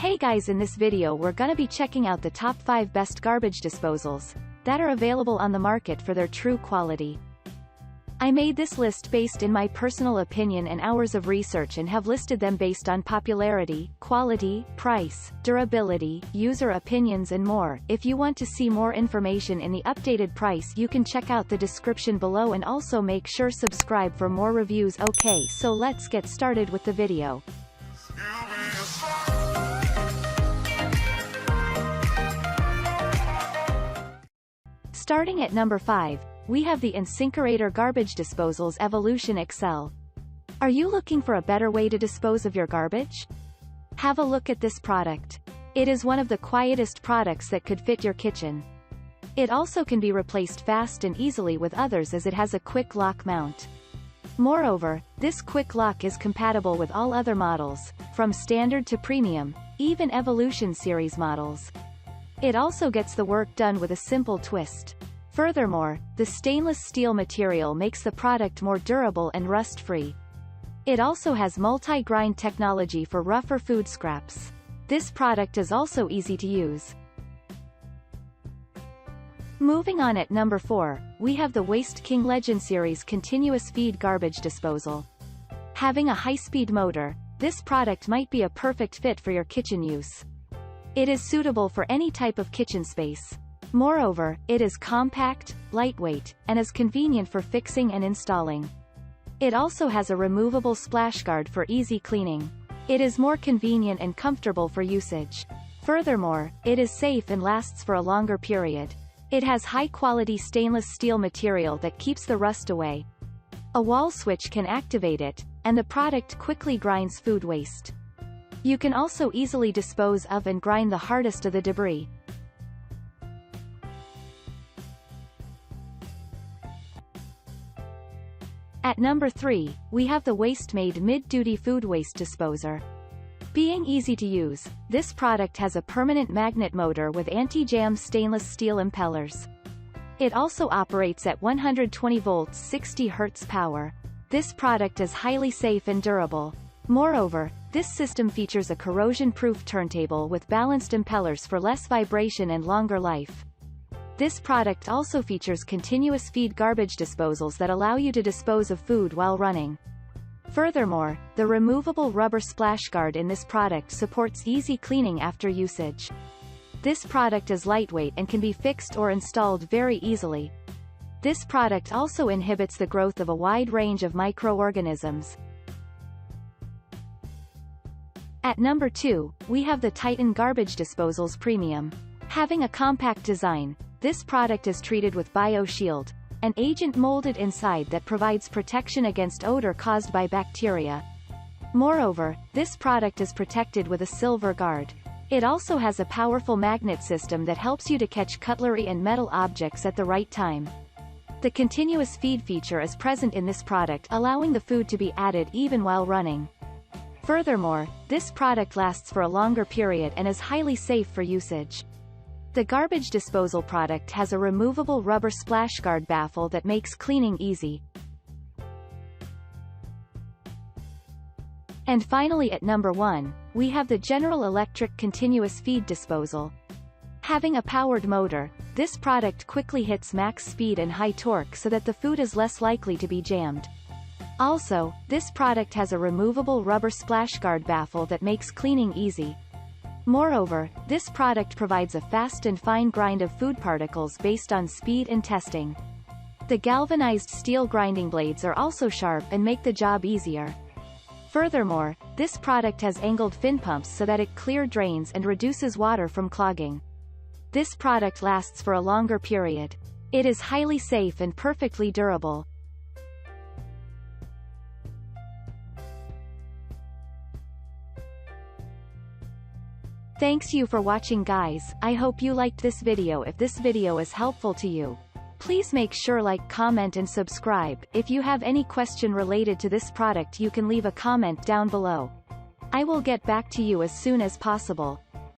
Hey guys, in this video we're gonna be checking out the top 5 best garbage disposals that are available on the market for their true quality. I made this list based in my personal opinion and hours of research and have listed them based on popularity, quality, price, durability, user opinions and more. If you want to see more information in the updated price, you can check out the description below and also make sure subscribe for more reviews. Okay, so let's get started with the video. Starting at number 5, we have the InSinkErator Garbage Disposals Evolution XL. Are you looking for a better way to dispose of your garbage? Have a look at this product. It is one of the quietest products that could fit your kitchen. It also can be replaced fast and easily with others as it has a quick lock mount. Moreover, this quick lock is compatible with all other models, from standard to premium, even Evolution series models. It also gets the work done with a simple twist. Furthermore, the stainless steel material makes the product more durable and rust-free. It also has multi-grind technology for rougher food scraps. This product is also easy to use. Moving on at number 4, we have the Waste King Legend Series Continuous Feed Garbage Disposal. Having a high-speed motor, this product might be a perfect fit for your kitchen use. It is suitable for any type of kitchen space. Moreover, it is compact, lightweight, and is convenient for fixing and installing. It also has a removable splash guard for easy cleaning. It is more convenient and comfortable for usage. Furthermore, it is safe and lasts for a longer period. It has high-quality stainless steel material that keeps the rust away. A wall switch can activate it, and the product quickly grinds food waste. You can also easily dispose of and grind the hardest of the debris. At number 3, we have the Wastemade MidDuty Food Waste Disposer. Being easy to use, this product has a permanent magnet motor with anti-jam stainless steel impellers. It also operates at 120 volts 60 Hz power. This product is highly safe and durable. Moreover, this system features a corrosion-proof turntable with balanced impellers for less vibration and longer life. This product also features continuous feed garbage disposals that allow you to dispose of food while running. Furthermore, the removable rubber splash guard in this product supports easy cleaning after usage. This product is lightweight and can be fixed or installed very easily. This product also inhibits the growth of a wide range of microorganisms. At number 2, we have the Titan Garbage Disposals Premium. Having a compact design, this product is treated with BioShield, an agent molded inside that provides protection against odor caused by bacteria. Moreover, this product is protected with a silver guard. It also has a powerful magnet system that helps you to catch cutlery and metal objects at the right time. The continuous feed feature is present in this product, allowing the food to be added even while running. Furthermore, this product lasts for a longer period and is highly safe for usage. The garbage disposal product has a removable rubber splash guard baffle that makes cleaning easy. And finally at number 1, we have the General Electric Continuous Feed Disposal. Having a powered motor, this product quickly hits max speed and high torque so that the food is less likely to be jammed. Also, this product has a removable rubber splash guard baffle that makes cleaning easy. Moreover, this product provides a fast and fine grind of food particles based on speed and testing. The galvanized steel grinding blades are also sharp and make the job easier. Furthermore, this product has angled fin pumps so that it clear drains and reduces water from clogging. This product lasts for a longer period. It is highly safe and perfectly durable. Thanks you for watching guys. I hope you liked this video. If this video is helpful to you, please make sure like, comment and subscribe. If you have any question related to this product, you can leave a comment down below. I will get back to you as soon as possible.